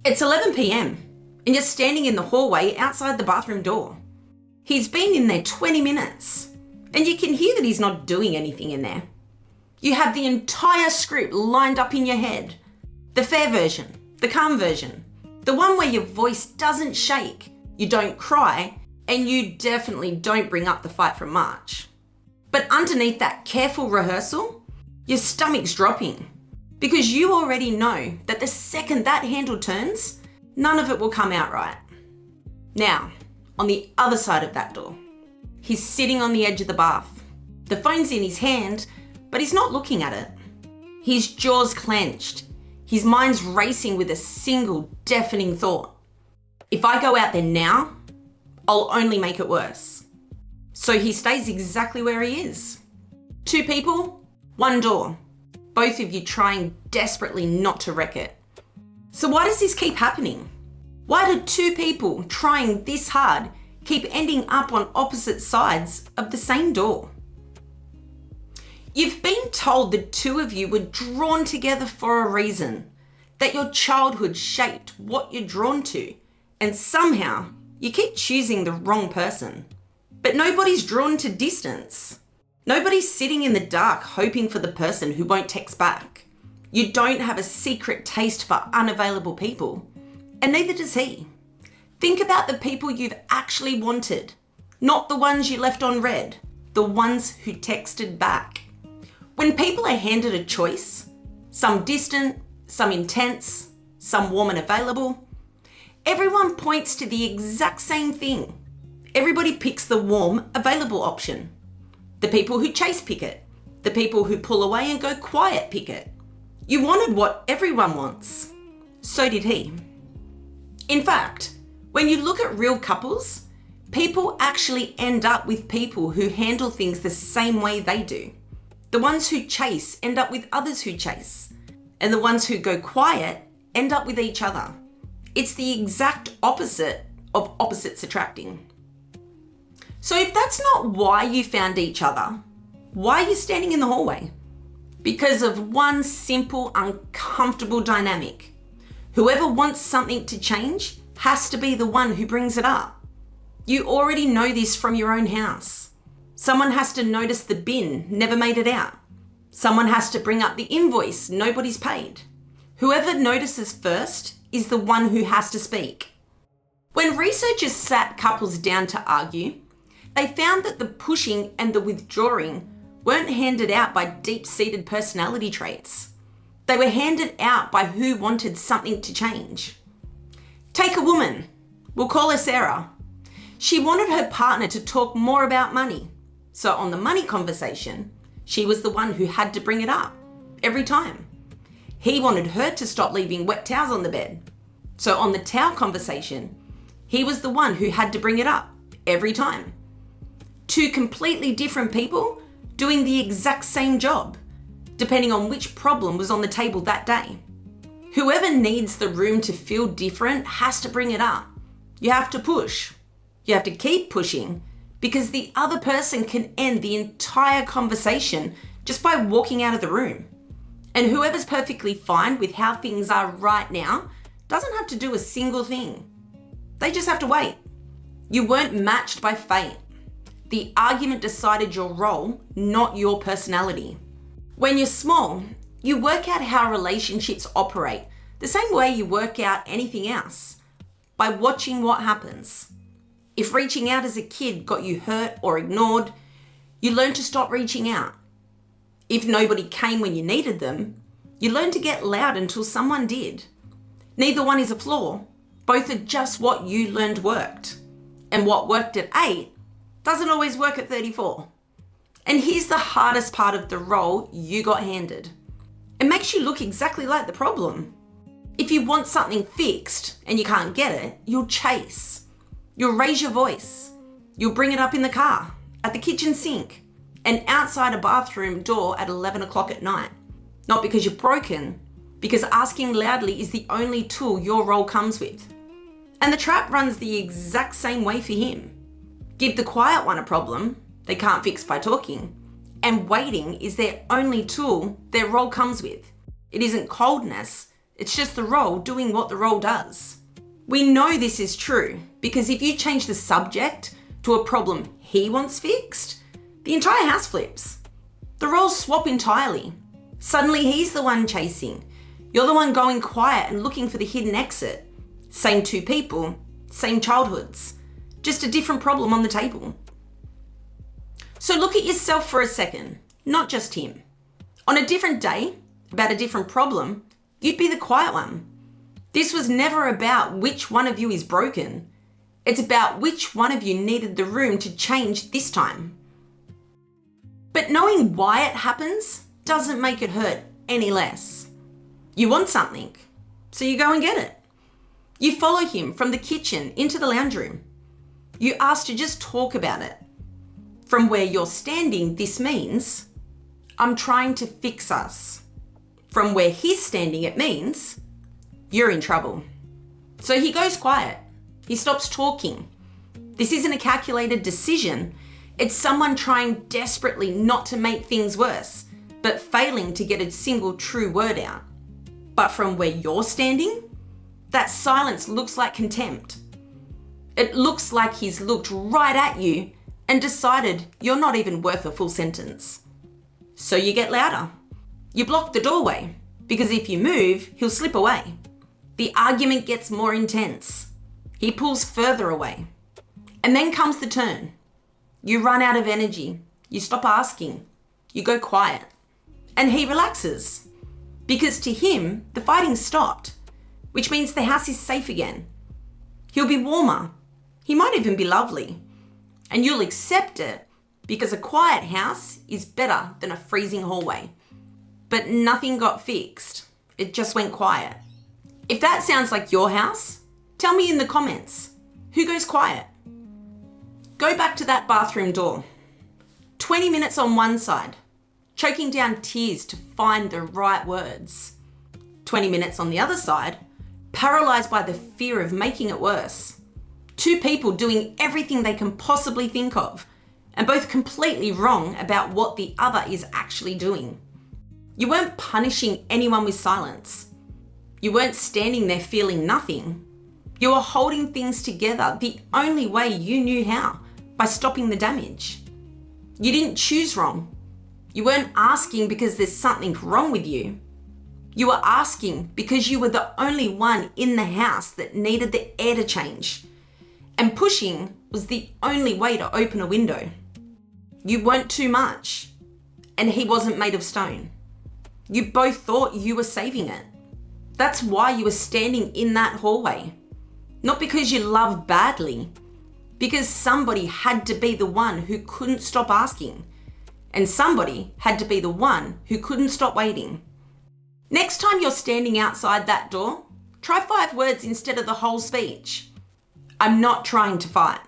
It's 11 p.m. and you're standing in the hallway outside the bathroom door. He's been in there 20 minutes and you can hear that he's not doing anything in there. You have the entire script lined up in your head. The fair version, the calm version, the one where your voice doesn't shake, you don't cry, and you definitely don't bring up the fight from March. But underneath that careful rehearsal, your stomach's dropping because you already know that the second that handle turns, none of it will come out right. Now, on the other side of that door, he's sitting on the edge of the bath. The phone's in his hand, but he's not looking at it. His jaw's clenched. His mind's racing with a single deafening thought. If I go out there now, I'll only make it worse. So he stays exactly where he is. 2 people, 1 door. Both of you trying desperately not to wreck it. So why does this keep happening? Why do 2 people trying this hard keep ending up on opposite sides of the same door? You've been told the 2 of you were drawn together for a reason, that your childhood shaped what you're drawn to, and somehow you keep choosing the wrong person. But nobody's drawn to distance. Nobody's sitting in the dark hoping for the person who won't text back. You don't have a secret taste for unavailable people, and neither does he. Think about the people you've actually wanted, not the ones you left on read, the ones who texted back. When people are handed a choice, some distant, some intense, some warm and available, everyone points to the exact same thing. Everybody picks the warm, available option. The people who chase pick it. The people who pull away and go quiet pick it. You wanted what everyone wants. So did he. In fact, when you look at real couples, people actually end up with people who handle things the same way they do. The ones who chase end up with others who chase. And the ones who go quiet end up with each other. It's the exact opposite of opposites attracting. So if that's not why you found each other, why are you standing in the hallway? Because of one simple, uncomfortable dynamic. Whoever wants something to change has to be the one who brings it up. You already know this from your own house. Someone has to notice the bin never made it out. Someone has to bring up the invoice nobody's paid. Whoever notices first is the one who has to speak. When researchers sat couples down to argue, they found that the pushing and the withdrawing weren't handed out by deep-seated personality traits. They were handed out by who wanted something to change. Take a woman. We'll call her Sarah. She wanted her partner to talk more about money. So on the money conversation, she was the one who had to bring it up every time. He wanted her to stop leaving wet towels on the bed. So on the towel conversation, he was the one who had to bring it up every time. 2 completely different people doing the exact same job, depending on which problem was on the table that day. Whoever needs the room to feel different has to bring it up. You have to push. You have to keep pushing because the other person can end the entire conversation just by walking out of the room. And whoever's perfectly fine with how things are right now doesn't have to do a single thing. They just have to wait. You weren't matched by fate. The argument decided your role, not your personality. When you're small, you work out how relationships operate the same way you work out anything else, by watching what happens. If reaching out as a kid got you hurt or ignored, you learn to stop reaching out. If nobody came when you needed them, you learn to get loud until someone did. Neither one is a flaw. Both are just what you learned worked. And what worked at 8 doesn't always work at 34. And here's the hardest part of the role you got handed. It makes you look exactly like the problem. If you want something fixed and you can't get it, you'll chase. You'll raise your voice. You'll bring it up in the car, at the kitchen sink, and outside a bathroom door at 11 o'clock at night. Not because you're broken, because asking loudly is the only tool your role comes with. And the trap runs the exact same way for him. Give the quiet one a problem they can't fix by talking, and waiting is their only tool their role comes with. It isn't coldness, It's just the role doing what the role does. We know this is true because if you change the subject to a problem he wants fixed, the entire house flips. The roles swap entirely. Suddenly he's the one chasing. You're the one going quiet and looking for the hidden exit. Same two people, same childhoods, just a different problem on the table. So look at yourself for a second, not just him. On a different day, about a different problem, you'd be the quiet one. This was never about which one of you is broken. It's about which one of you needed the room to change this time. But knowing why it happens doesn't make it hurt any less. You want something, so you go and get it. You follow him from the kitchen into the lounge room. You ask to just talk about it. From where you're standing, this means, I'm trying to fix us. From where he's standing, it means, you're in trouble. So he goes quiet. He stops talking. This isn't a calculated decision. It's someone trying desperately not to make things worse, but failing to get a single true word out. But from where you're standing, that silence looks like contempt. It looks like he's looked right at you and decided you're not even worth a full sentence. So you get louder. You block the doorway, because if you move, he'll slip away. The argument gets more intense. He pulls further away. And then comes the turn. You run out of energy. You stop asking. You go quiet. And he relaxes. Because to him, the fighting stopped, which means the house is safe again. He'll be warmer. He might even be lovely. And you'll accept it because a quiet house is better than a freezing hallway. But nothing got fixed. It just went quiet. If that sounds like your house, tell me in the comments. Who goes quiet? Go back to that bathroom door. 20 minutes on one side, choking down tears to find the right words. 20 minutes on the other side, paralyzed by the fear of making it worse. Two people doing everything they can possibly think of, and both completely wrong about what the other is actually doing. You weren't punishing anyone with silence. You weren't standing there feeling nothing. You were holding things together the only way you knew how, by stopping the damage. You didn't choose wrong. You weren't asking because there's something wrong with you. You were asking because you were the only one in the house that needed the air to change. And pushing was the only way to open a window. You weren't too much, and he wasn't made of stone. You both thought you were saving it. That's why you were standing in that hallway. Not because you love badly, because somebody had to be the one who couldn't stop asking, and somebody had to be the one who couldn't stop waiting. Next time you're standing outside that door, try 5 words instead of the whole speech. I'm not trying to fight.